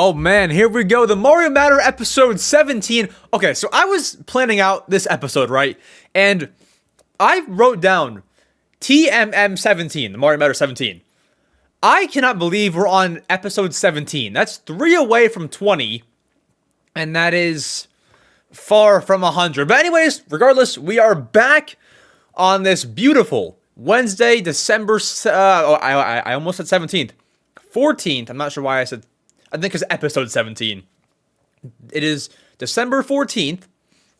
Oh man, here we go. The Mario Matter episode 17. Okay, so I was planning out this episode, right? And I wrote down TMM17, the Mario Matter 17. I cannot believe we're on episode 17. That's 3 away from 20. And that is far from 100. But anyways, regardless, we are back on this beautiful Wednesday, December... I almost said 17th. 14th. I'm not sure why I said... I think it's episode 17. It is December 14th.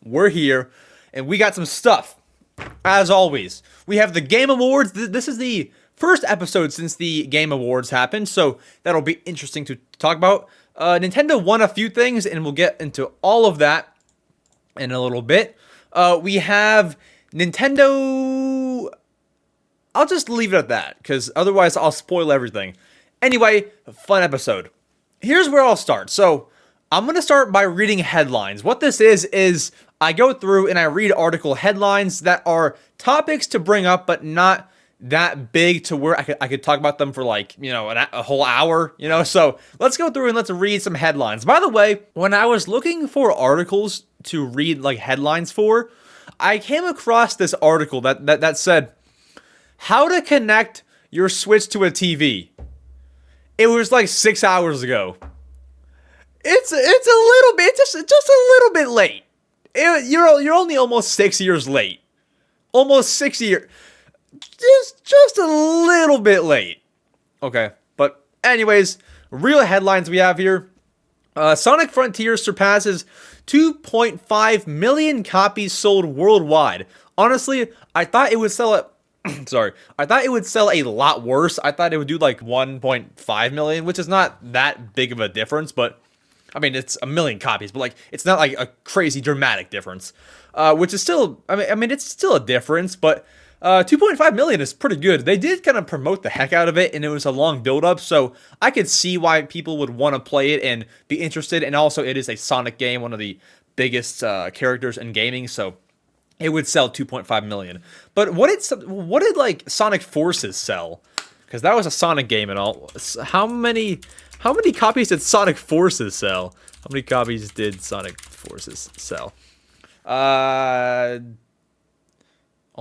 We're here, and we got some stuff. As always, we have the Game Awards. This is the first episode since the Game Awards happened, so that'll be interesting to talk about. Nintendo won a few things, and we'll get into all of that in a little bit. We have Nintendo... I'll just leave it at that, because otherwise I'll spoil everything. Anyway, fun episode. Here's where I'll start. So, I'm going to start by reading headlines. What this is I go through and I read article headlines that are topics to bring up, but not that big to where I could talk about them for like, you know, a whole hour, you know? So, let's go through and let's read some headlines. By the way, when I was looking for articles to read like headlines for, I came across this article that said, how to connect your Switch to a TV. It was like 6 hours ago. It's a little bit, just a little bit late. You're only almost 6 years late. Almost 6 years. Just a little bit late. Okay, but anyways, real headlines we have here. Sonic Frontiers surpasses 2.5 million copies sold worldwide. Honestly, I thought it would sell at I thought it would sell a lot worse. I thought it would do like 1.5 million, which is not that big of a difference, but I mean, it's a million copies, but like, it's not like a crazy dramatic difference, which is still, I mean, it's still a difference, but 2.5 million is pretty good. They did kind of promote the heck out of it, and it was a long build-up, so I could see why people would want to play it and be interested, and also it is a Sonic game, one of the biggest characters in gaming, so it would sell 2.5 million. But what did like Sonic Forces sell? Because that was a Sonic game and all. How many copies did Sonic Forces sell? How many copies did Sonic Forces sell? Oh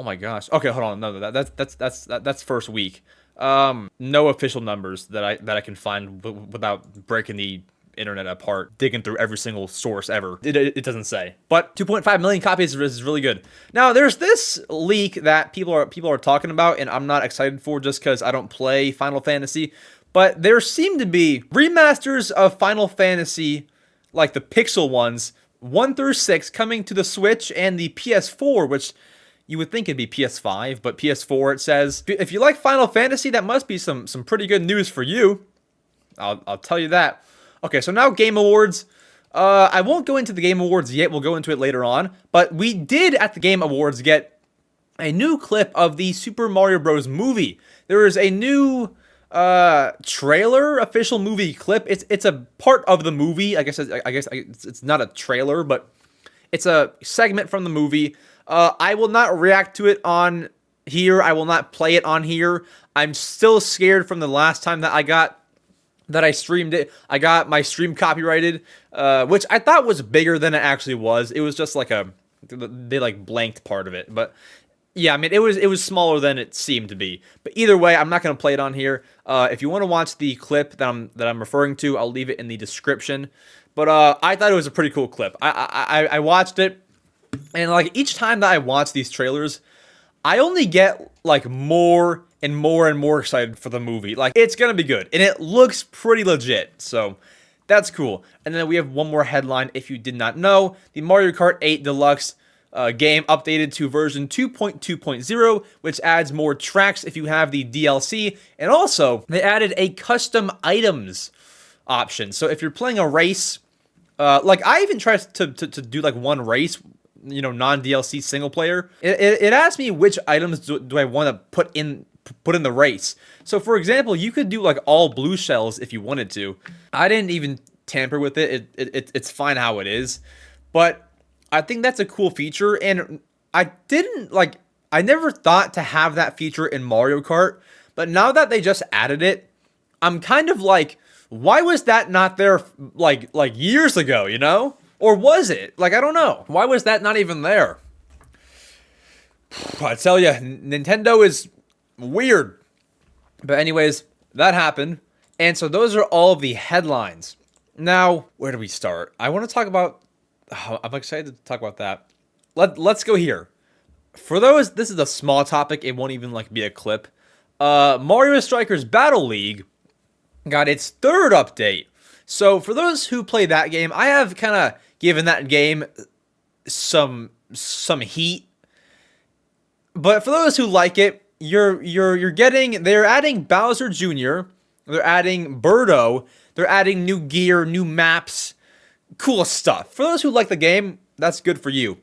my gosh. Okay, hold on. No, that's first week. No official numbers that I can find without breaking the internet apart, digging through every single source ever. It doesn't say, but 2.5 million copies is really good. Now there's this leak that people are talking about, and I'm not excited for just because I don't play Final Fantasy, but there seem to be remasters of Final Fantasy, like the pixel ones, 1 through 6, coming to the Switch and the PS4, which you would think it'd be PS5, but PS4 it says. If you like Final Fantasy, that must be some pretty good news for you. I'll tell you that. Okay, so now Game Awards. I won't go into the Game Awards yet. We'll go into it later on. But we did, at the Game Awards, get a new clip of the Super Mario Bros. Movie. There is a new trailer, official movie clip. It's a part of the movie. I guess it's not a trailer, but it's a segment from the movie. I will not react to it on here. I will not play it on here. I'm still scared from the last time that I streamed it. I got my stream copyrighted, which I thought was bigger than it actually was. It was just like they like blanked part of it. But yeah, I mean, it was smaller than it seemed to be. But either way, I'm not going to play it on here. If you want to watch the clip that I'm referring to, I'll leave it in the description. But I thought it was a pretty cool clip. I watched it, and like each time that I watch these trailers, I only get like more and more excited for the movie. Like, it's gonna be good, and it looks pretty legit, so that's cool. And then we have one more headline. If you did not know, the Mario Kart 8 Deluxe game updated to version 2.2.0, which adds more tracks if you have the DLC, and also they added a custom items option. So if you're playing a race, like I even tried to do like one race, you know, non-DLC single player. It asked me which items do I want to put in the race. So for example, you could do like all blue shells if you wanted to. I didn't even tamper with it. It's fine how it is, but I think that's a cool feature, and I never thought to have that feature in Mario Kart, but now that they just added it, I'm kind of like, why was that not there like years ago, you know? Or was it? Like, I don't know. Why was that not even there? I tell you, Nintendo is weird. But anyways, that happened. And so those are all of the headlines. Now, where do we start? I want to talk about... Oh, I'm excited to talk about that. Let's go here. For those, this is a small topic. It won't even like be a clip. Mario Strikers Battle League got its third update. So for those who play that game, I have kind of given that game some heat. But for those who like it, they're adding Bowser Jr., they're adding Birdo, they're adding new gear, new maps, cool stuff. For those who like the game, that's good for you.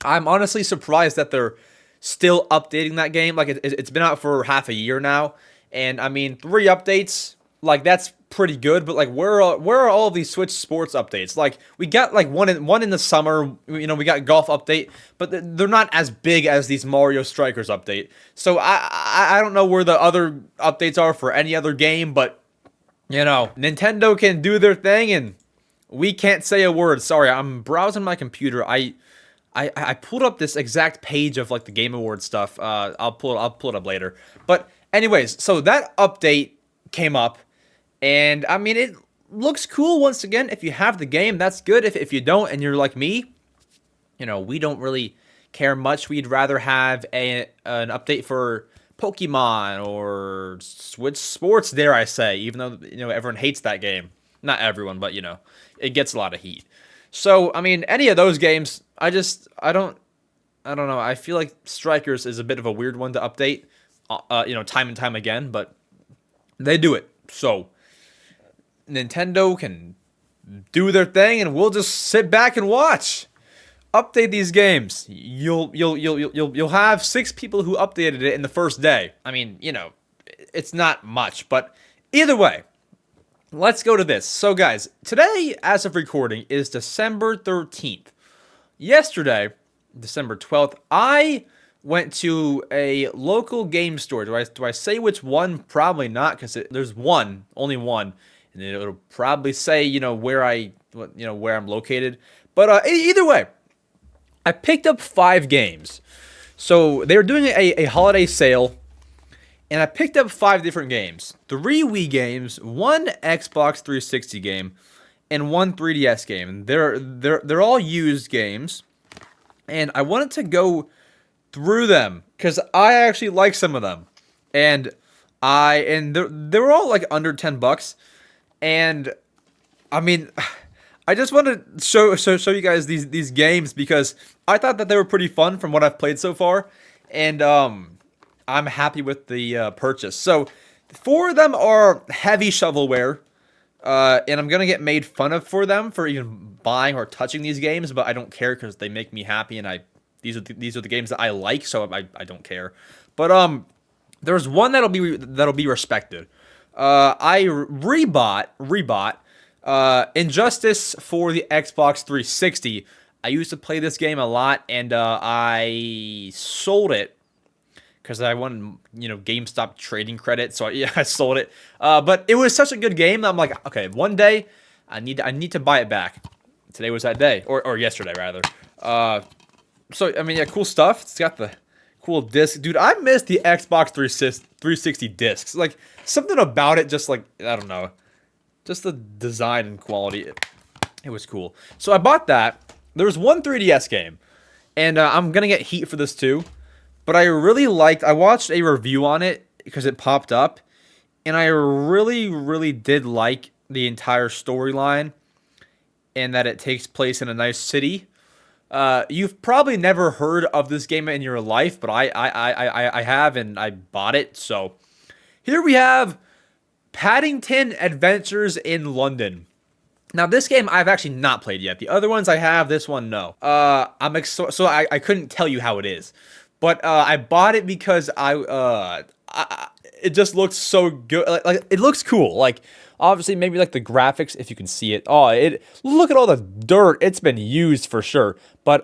I'm honestly surprised that they're still updating that game. Like, it's been out for half a year now. And, I mean, 3 updates, like, that's pretty good. But, like, where are all of these Switch Sports updates? Like, we got, like, one in the summer. You know, we got Golf update. But they're not as big as these Mario Strikers update. So, I don't know where the other updates are for any other game. But, you know, Nintendo can do their thing and we can't say a word. Sorry, I'm browsing my computer. I pulled up this exact page of like the Game Awards stuff. I'll pull it up later. But anyways, so that update came up, and I mean it looks cool. Once again, if you have the game, that's good. If you don't, and you're like me, you know, we don't really care much. We'd rather have an update for Pokemon or Switch Sports, dare I say, even though, you know, everyone hates that game. Not everyone, but, you know, it gets a lot of heat. So, I mean, any of those games, I don't know. I feel like Strikers is a bit of a weird one to update, you know, time and time again, but they do it. So, Nintendo can do their thing, and we'll just sit back and watch. Update these games. You'll have 6 people who updated it in the first day. I mean, you know, it's not much, but either way. Let's go to this. So, guys, today, as of recording, is December 13th. Yesterday, December 12th, I went to a local game store. Do I say which one? Probably not, because there's only one, and it'll probably say, you know, where I'm located. But either way, I picked up 5 games. So they were doing a holiday sale. And I picked up 5 different games. 3 Wii games, 1 Xbox 360 game, and 1 3DS game. They're all used games. And I wanted to go through them because I actually like some of them. And they were all like under $10. And I mean, I just want to show you guys these games because I thought that they were pretty fun from what I've played so far. And I'm happy with the purchase. So 4 of them are heavy shovelware, and I'm gonna get made fun of for them for even buying or touching these games, but I don't care because they make me happy, and these are the games that I like, so I don't care. But there's one that'll be respected. I rebought Injustice for the Xbox 360. I used to play this game a lot, and I sold it because I wanted, you know, GameStop trading credit, so I sold it. But it was such a good game that I'm like, okay, one day I need to buy it back. Today was that day, or yesterday rather. So I mean, yeah, cool stuff. It's got the cool disc, dude. I miss the Xbox 360 discs. Like something about it, just like I don't know, just the design and quality. It was cool. So I bought that. There was 1 3DS game, and I'm gonna get heat for this too. But I watched a review on it because it popped up, and I really did like the entire storyline and that it takes place in a nice city. You've probably never heard of this game in your life, but I have, and I bought it. So here we have Paddington Adventures in London. Now, this game I've actually not played yet. The other ones I have, this one no. So I couldn't tell you how it is. But I bought it because it just looks so good. Like it looks cool. Like obviously maybe like the graphics, if you can see it. Look at all the dirt. It's been used for sure. But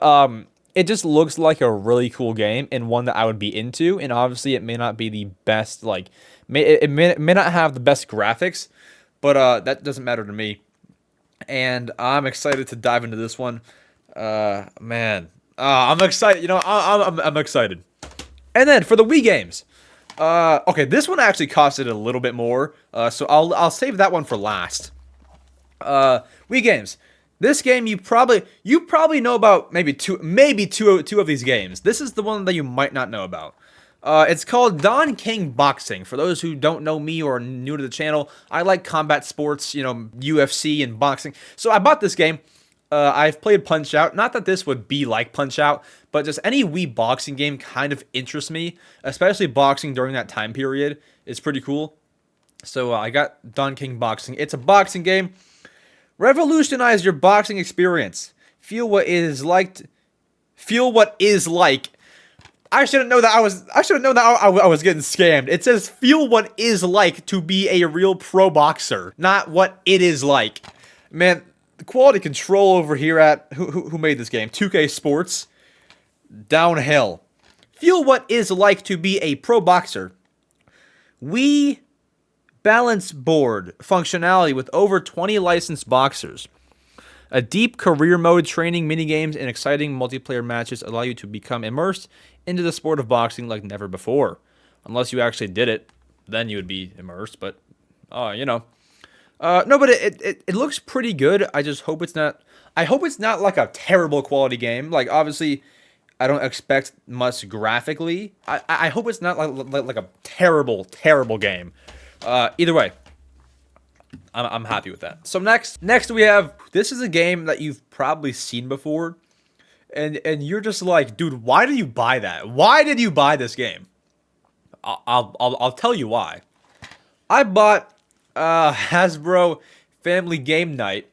it just looks like a really cool game and one that I would be into. And obviously it may not be the best like It may not have the best graphics, but that doesn't matter to me. And I'm excited to dive into this one. Man, I'm excited. You know, I'm excited. And then for the Wii games, okay, this one actually costed a little bit more, so I'll save that one for last. Wii games. This game you probably know about maybe two of these games. This is the one that you might not know about. It's called Don King Boxing. For those who don't know me or are new to the channel, I like combat sports, you know, UFC and boxing. So I bought this game. I've played Punch-Out. Not that this would be like Punch-Out, but just any Wii boxing game kind of interests me, especially boxing during that time period. It's pretty cool. So I got Don King Boxing. It's a boxing game. Revolutionize your boxing experience. Feel what it is like. Feel what is like. I shouldn't know that I was getting scammed. It says feel what is like to be a real pro boxer, not what it is like. Man, the quality control over here at who made this game? 2K Sports. Downhill. Feel what is like to be a pro boxer. Wii balance board functionality with over 20 licensed boxers. A deep career mode, training minigames, and exciting multiplayer matches allow you to become immersed into the sport of boxing like never before. Unless you actually did it, then you would be immersed, but, you know. No, but it looks pretty good. I just hope it's not... I hope it's not like a terrible quality game. Like, obviously, I don't expect much graphically. I hope it's not like a terrible game. Either way, I'm happy with that. So next we have, this is a game that you've probably seen before, and you're just like, dude, why did you buy that? Why did you buy this game? I'll tell you why. I bought Hasbro Family Game Night.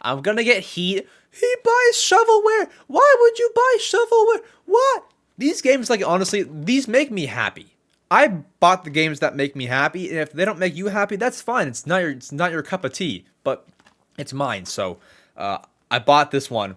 I'm gonna get heat. He buys shovelware. Why would you buy shovelware? What? These games, like, honestly, these make me happy. I bought the games that make me happy, and if they don't make you happy, that's fine. It's not your cup of tea, but it's mine. So I bought this one.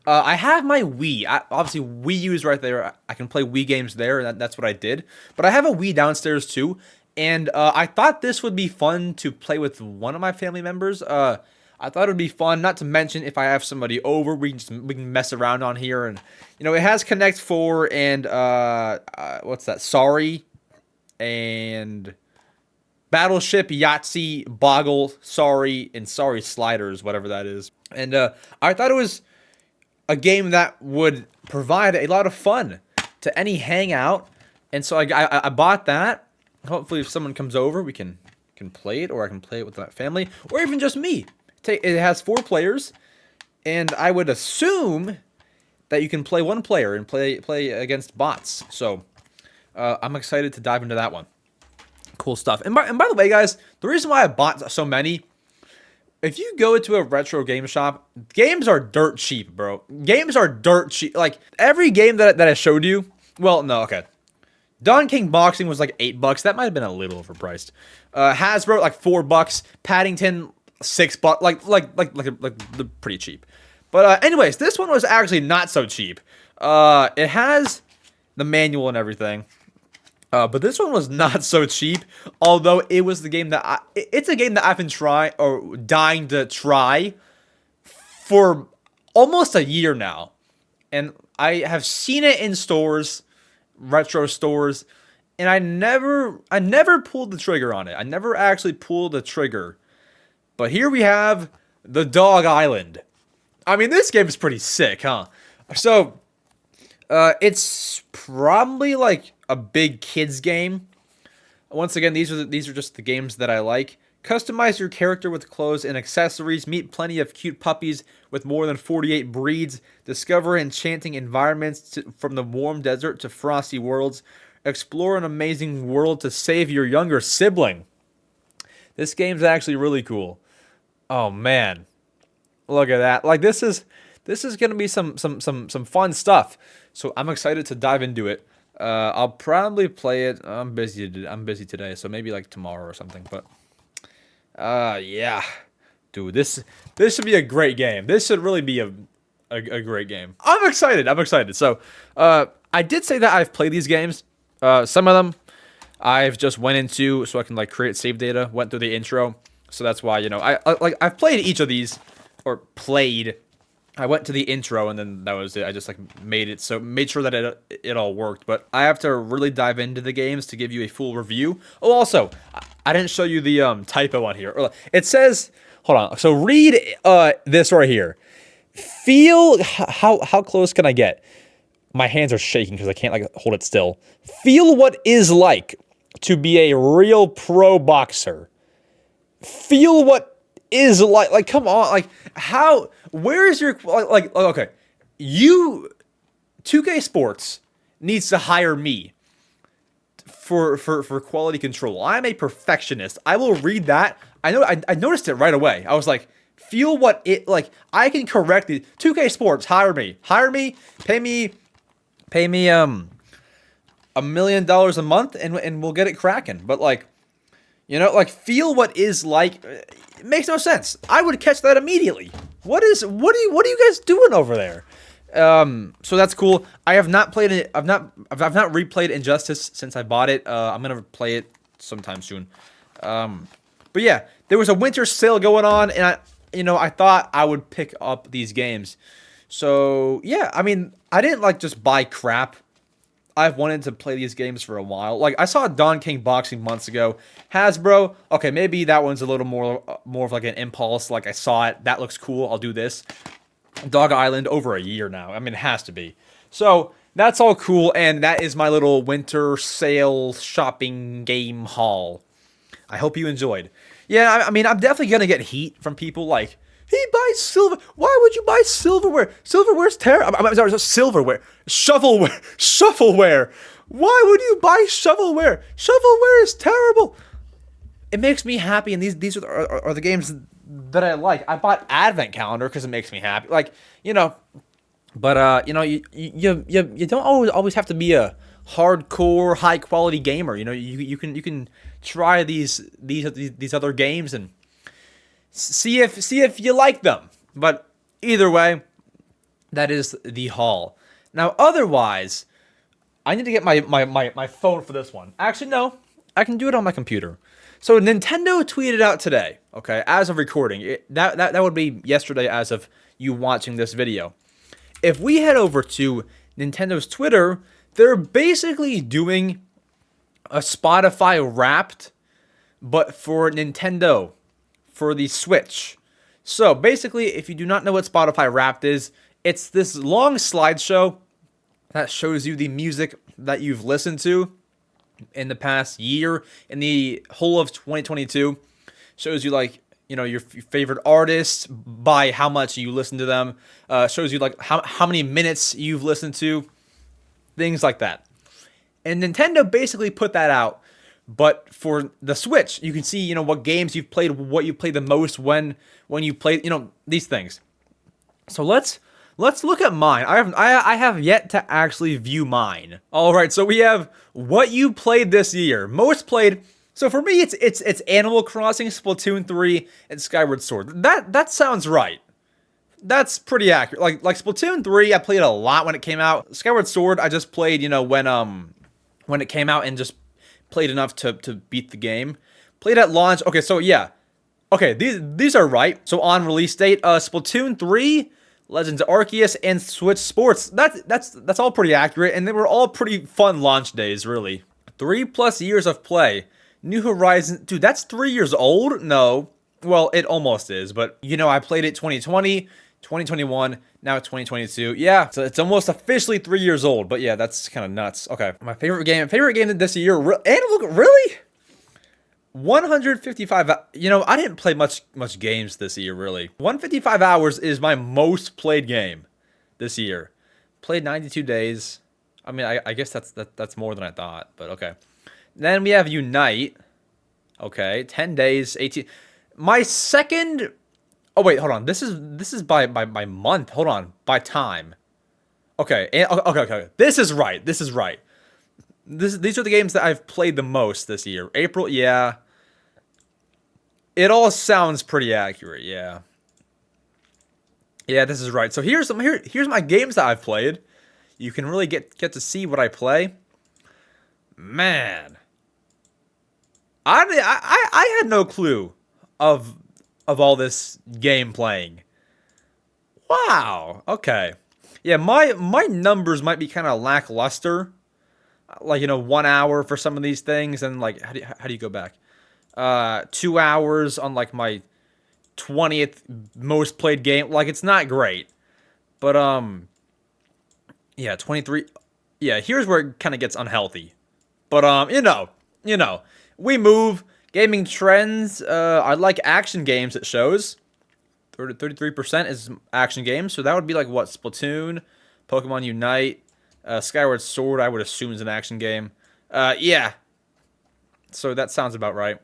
I have my Wii. Obviously, Wii U is right there. I can play Wii games there, and that's what I did. But I have a Wii downstairs too, and I thought this would be fun to play with one of my family members. I thought it would be fun, not to mention if I have somebody over, we can mess around on here, and you know, it has Connect 4 and what's that? Sorry. And Battleship, Yahtzee, Boggle, Sorry, and Sorry Sliders, whatever that is. And I thought it was a game that would provide a lot of fun to any hangout. And so I bought that. Hopefully if someone comes over, we can play it, or I can play it with my family, or even just me. It has 4 players, and I would assume that you can play one player and play against bots. So I'm excited to dive into that one. Cool stuff. And by the way, guys, the reason why I bought so many, if you go into a retro game shop, games are dirt cheap, bro. Games are dirt cheap. Like, every game that I showed you, well, no, okay. Don King Boxing was like $8. That might have been a little overpriced. Hasbro, like $4. Paddington, $6. Like pretty cheap. But anyways, this one was actually not so cheap. It has the manual and everything. But this one was not so cheap, although it was the game that it's a game that I've been dying to try for almost a year now. And I have seen it in stores, retro stores, and I never pulled the trigger on it. I never actually pulled the trigger. But here we have the Dog Island. I mean, this game is pretty sick, huh? So, it's probably like a big kids game. Once again, these are just the games that I like. Customize your character with clothes and accessories. Meet plenty of cute puppies with more than 48 breeds. Discover enchanting environments from the warm desert to frosty worlds. Explore an amazing world to save your younger sibling. This game's actually really cool. Oh man, look at that! Like, this is gonna be some fun stuff. So I'm excited to dive into it. I'll probably play it. I'm busy today, so maybe like tomorrow or something. But yeah, dude, this should be a great game. This should really be a great game. I'm excited. So I did say that I've played these games. Some of them I've just went into so I can like create save data. Went through the intro, so that's why I've played each of these or played. I went to the intro and then that was it. I just like made sure that it all worked. But I have to really dive into the games to give you a full review. Oh, also, I didn't show you the typo on here. It says, hold on. So read this right here. Feel how close can I get? My hands are shaking because I can't like hold it still. Feel what is like to be a real pro boxer. Feel what is like come on, like how, where is your like okay, you 2K Sports needs to hire me for quality control. I'm a perfectionist. I will read that. I noticed it right away. I was like, feel what it like, I can correct it. 2K Sports, hire me, pay me $1 million a month and we'll get it cracking. But like, like feel what is like, it makes no sense. I would catch that immediately. What are you guys doing over there? So that's cool. I have not played it. I've not replayed Injustice since I bought it. I'm gonna play it sometime soon. But yeah, there was a winter sale going on, and I thought I would pick up these games. So yeah, I mean, I didn't like just buy crap. I've wanted to play these games for a while. Like, I saw Don King Boxing months ago. Hasbro, okay, maybe that one's a little more of like an impulse. Like, I saw it. That looks cool. I'll do this. Dog Island, over a year now. I mean, it has to be. So, that's all cool, and that is my little winter sale shopping game haul. I hope you enjoyed. Yeah, I mean, I'm definitely going to get heat from people like, he buys silver. Why would you buy silverware? Silverware's terrible. I'm sorry, silverware. Shovelware. Why would you buy shovelware? Shovelware is terrible. It makes me happy, and these are the games that I like. I bought Advent Calendar because it makes me happy. Like, but you don't always have to be a hardcore, high quality gamer. You can try these other games and see if you like them. But either way, that is the haul. Now, otherwise, I need to get my phone for this one. Actually, no, I can do it on my computer. So Nintendo tweeted out today, okay, as of recording. That would be yesterday as of you watching this video. If we head over to Nintendo's Twitter, they're basically doing a Spotify Wrapped, but for Nintendo, for the Switch. So basically, if you do not know what Spotify Wrapped is, it's this long slideshow that shows you the music that you've listened to in the past year, in the whole of 2022. Shows you like, your favorite artists by how much you listen to them. Shows you like how many minutes you've listened to, things like that. And Nintendo basically put that out. But for the Switch, you can see, what games you've played, what you played the most, when you played, these things. So let's look at mine. I have yet to actually view mine. All right, so we have what you played this year, most played. So for me, it's Animal Crossing, Splatoon 3, and Skyward Sword. That sounds right. That's pretty accurate. Like Splatoon 3, I played a lot when it came out. Skyward Sword, I just played, when it came out and just played enough to beat the game. Played at launch. Okay, so yeah. Okay, these are right. So on release date, Splatoon 3, Legends of Arceus, and Switch Sports. That's all pretty accurate, and they were all pretty fun launch days, really. 3+ years of play. New Horizons, dude, that's 3 years old? No. Well, it almost is, but I played it 2020, 2021, now 2022. Yeah, so it's almost officially 3 years old, but yeah, that's kind of nuts. Okay, my favorite game this year, really? 155, I didn't play much games this year, really. 155 hours is my most played game this year. Played 92 days. I mean, I guess that's more than I thought, but okay. Then we have Unite. Okay, 10 days, 18. My second. Oh wait, hold on. This is by month. Hold on, by time. Okay, okay. This is right. These are the games that I've played the most this year. April, yeah. It all sounds pretty accurate, yeah. Yeah, this is right. So here's my games that I've played. You can really get to see what I play. Man, I had no clue of all this game playing. Wow. Okay. Yeah, my numbers might be kind of lackluster. Like, 1 hour for some of these things, and like how do you go back? 2 hours on like my 20th most played game. Like, it's not great. But yeah, 23. Yeah, here's where it kind of gets unhealthy. But we move. Gaming trends. I like action games, it shows. 33% is action games, so that would be like what? Splatoon, Pokemon Unite, Skyward Sword, I would assume is an action game. Yeah. So that sounds about right.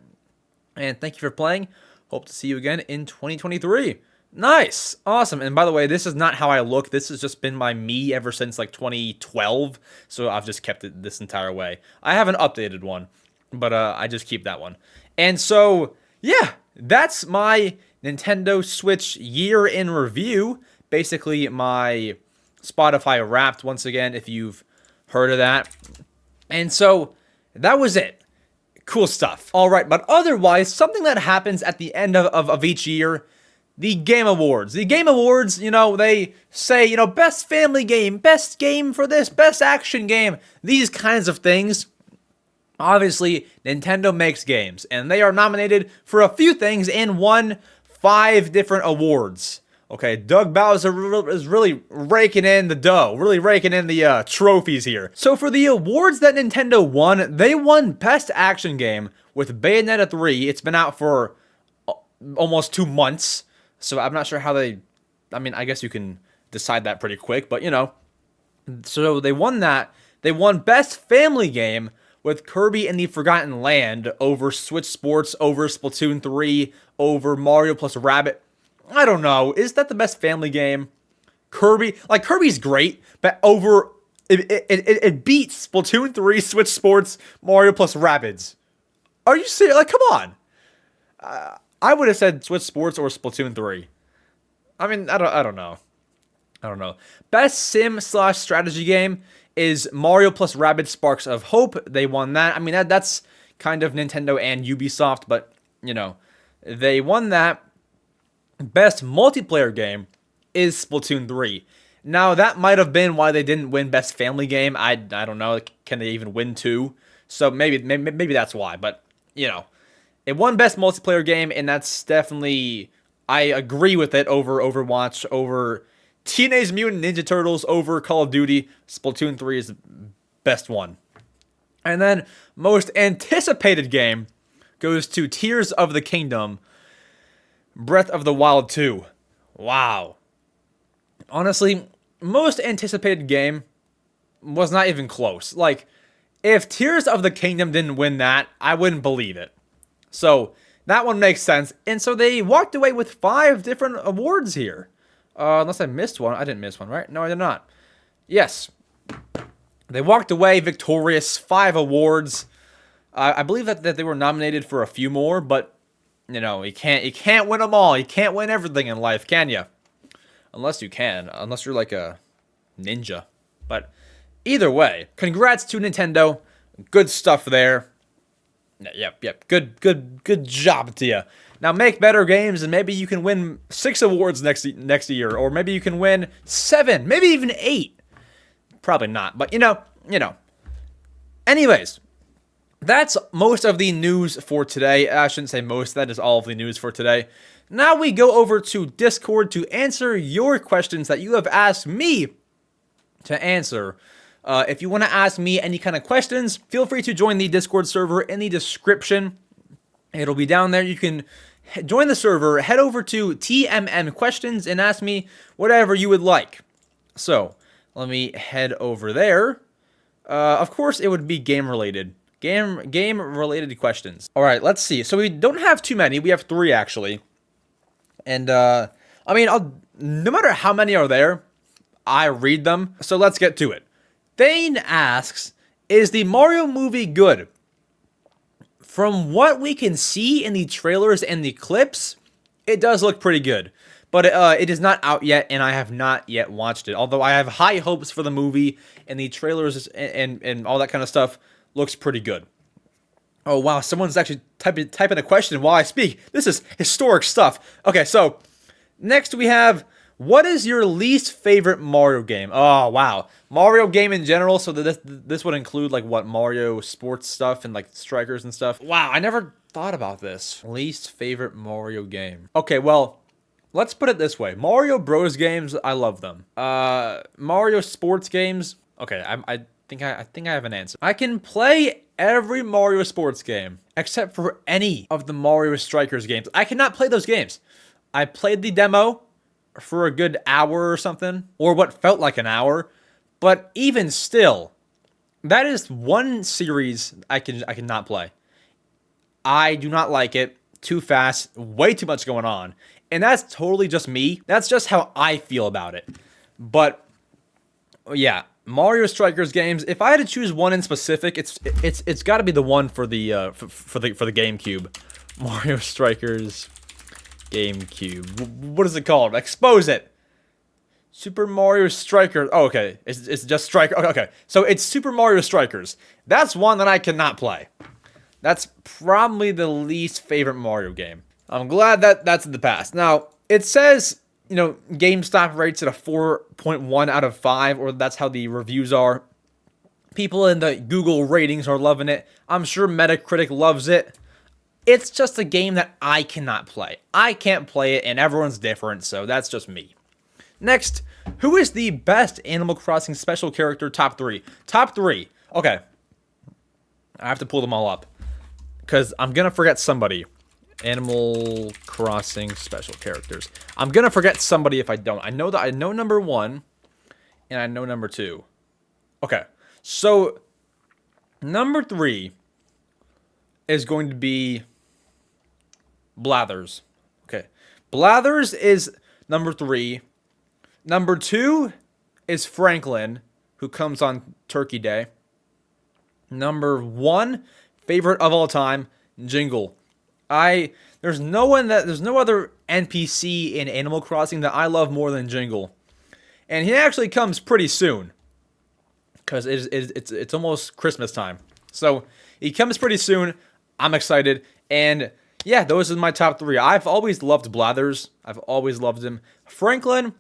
And thank you for playing. Hope to see you again in 2023. Nice. Awesome. And by the way, this is not how I look. This has just been my me ever since like 2012. So I've just kept it this entire way. I have an updated one, but I just keep that one. And so, yeah, that's my Nintendo Switch year in review. Basically, my Spotify Wrapped, once again, if you've heard of that. And so, that was it. Cool stuff. All right, but otherwise, something that happens at the end of each year, the Game Awards. The Game Awards, they say, best family game, best game for this, best action game, these kinds of things. Obviously, Nintendo makes games, and they are nominated for a few things and won 5 different awards. Okay, Doug Bowser is really raking in the dough, really raking in the trophies here. So for the awards that Nintendo won, they won Best Action Game with Bayonetta 3. It's been out for almost 2 months, so I'm not sure how I guess you can decide that pretty quick, but So they won that. They won Best Family Game with Kirby and the Forgotten Land over Switch Sports, over Splatoon 3, over Mario plus Rabbids. I don't know. Is that the best family game? Kirby's great, but it beats Splatoon 3, Switch Sports, Mario plus Rabbids. Are you serious? Like, come on. I would have said Switch Sports or Splatoon 3. I don't know. Best sim/strategy game is Mario plus Rabbids Sparks of Hope. They won that. That's kind of Nintendo and Ubisoft, but, they won that. Best multiplayer game is Splatoon 3. Now, that might have been why they didn't win Best Family Game. I don't know. Can they even win 2? So maybe that's why. But, it won Best Multiplayer Game, and that's definitely, I agree with it over Overwatch, over Teenage Mutant Ninja Turtles, over Call of Duty. Splatoon 3 is the best one. And then, most anticipated game goes to Tears of the Kingdom, Breath of the Wild 2. Wow. Honestly, most anticipated game was not even close. Like, if Tears of the Kingdom didn't win that, I wouldn't believe it. So, that one makes sense. And so they walked away with 5 different awards here. Unless I missed one. I didn't miss one, right? No, I did not. Yes. They walked away victorious. 5 awards. I believe that they were nominated for a few more, but you can't win them all. You can't win everything in life, can you? Unless you can. Unless you're like a ninja. But either way, congrats to Nintendo. Good stuff there. Yep. Good job to you. Now make better games, and maybe you can win 6 awards next year, or maybe you can win 7, maybe even 8. Probably not, but Anyways. That's most of the news for today. I shouldn't say most. That is all of the news for today. Now we go over to Discord to answer your questions that you have asked me to answer. If you want to ask me any kind of questions, feel free to join the Discord server in the description. It'll be down there. You can join the server, head over to TMM Questions, and ask me whatever you would like. So, let me head over there. Of course, it would be game-related. Game-related questions. All right, let's see. So we don't have too many. We have 3, actually. And, no matter how many are there, I read them. So let's get to it. Thane asks, is the Mario movie good? From what we can see in the trailers and the clips, it does look pretty good. But it is not out yet, and I have not yet watched it. Although I have high hopes for the movie, and the trailers and all that kind of stuff looks pretty good. Oh, wow. Someone's actually typing a question while I speak. This is historic stuff. Okay, so next we have, what is your least favorite Mario game? Oh, wow. Mario game in general. So this would include like what, Mario sports stuff and like strikers and stuff. Wow, I never thought about this. Least favorite Mario game. Okay, well, let's put it this way. Mario Bros games, I love them. Mario sports games. Okay, I think I have an answer. I can play every Mario sports game except for any of the Mario Strikers games. I cannot play those games. I played the demo for a good hour or something, or what felt like an hour, but even still, that is one series I cannot play. I do not like it. Too fast, way too much going on. And that's totally just me. That's just how I feel about it. But yeah, Mario Strikers games, if I had to choose one in specific, it's got to be the one for the for the GameCube. Mario Strikers GameCube. What is it called? Expose it. Super Mario Strikers. Oh, okay. It's just Striker. Okay. So it's Super Mario Strikers. That's one that I cannot play. That's probably the least favorite Mario game. I'm glad that that's in the past. Now, it says, you know, GameStop rates it a 4.1 out of 5, or that's how the reviews are. People in the Google ratings are loving it. I'm sure Metacritic loves it. It's just a game that I cannot play. I can't play it, and everyone's different, so that's just me. Next, who is the best Animal Crossing special character? Top 3. Top 3. Okay. I have to pull them all up, because I'm going to forget somebody. Animal Crossing special characters. I'm going to forget somebody if I don't. I know number 1, and I know number 2. Okay. So, number 3 is going to be Blathers. Okay. Blathers is number 3. Number 2 is Franklin, who comes on Turkey Day. Number 1, favorite of all time, Jingle. There's no other NPC in Animal Crossing that I love more than Jingle. And he actually comes pretty soon, because it's almost Christmas time. So he comes pretty soon. I'm excited. And yeah, those are my top 3. I've always loved Blathers. I've always loved him. Franklin,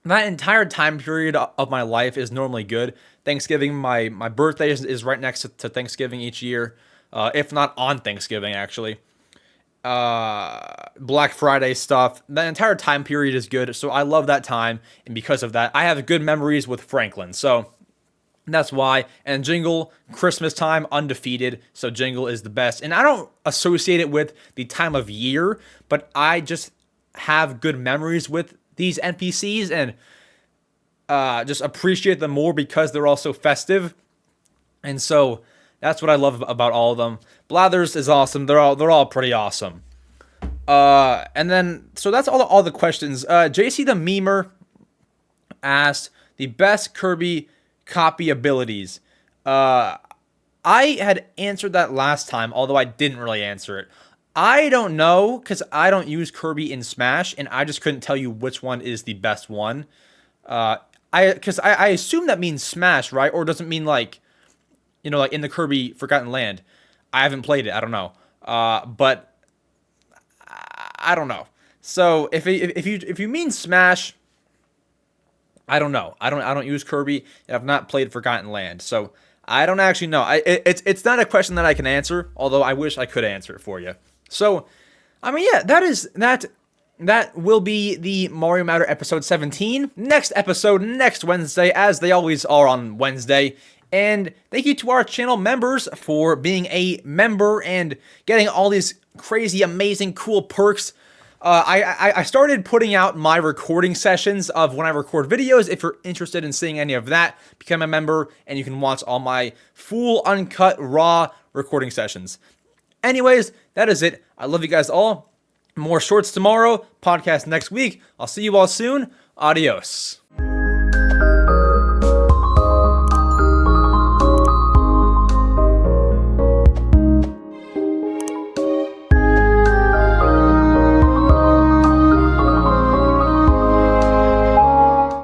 that entire time period of my life is normally good. Thanksgiving, my birthday is right next to Thanksgiving each year. If not on Thanksgiving, actually. Black Friday stuff. That entire time period is good. So I love that time. And because of that, I have good memories with Franklin. So that's why. And Jingle, Christmas time, undefeated. So Jingle is the best. And I don't associate it with the time of year, but I just have good memories with these NPCs and just appreciate them more because they're all so festive. And so that's what I love about all of them. Blathers is awesome. They're all pretty awesome. And then so that's all the questions. JC the Memer asked the best Kirby copy abilities. I had answered that last time, although I didn't really answer it. I don't know, because I don't use Kirby in Smash, and I just couldn't tell you which one is the best one. Because I assume that means Smash, right? Or does it mean like, you know, like in the Kirby Forgotten Land? I haven't played it. I don't know. But I don't know. So if you mean Smash, I don't know. I don't use Kirby, and I've not played Forgotten Land, so I don't actually know. It's not a question that I can answer, although I wish I could answer it for you. So, I mean, yeah, that will be the Mario Matter episode 17. Next episode next Wednesday, as they always are on Wednesday. And thank you to our channel members for being a member and getting all these crazy, amazing, cool perks. I started putting out my recording sessions of when I record videos. If you're interested in seeing any of that, become a member and you can watch all my full, uncut, raw recording sessions. Anyways, that is it. I love you guys all. More shorts tomorrow, podcast next week. I'll see you all soon. Adios.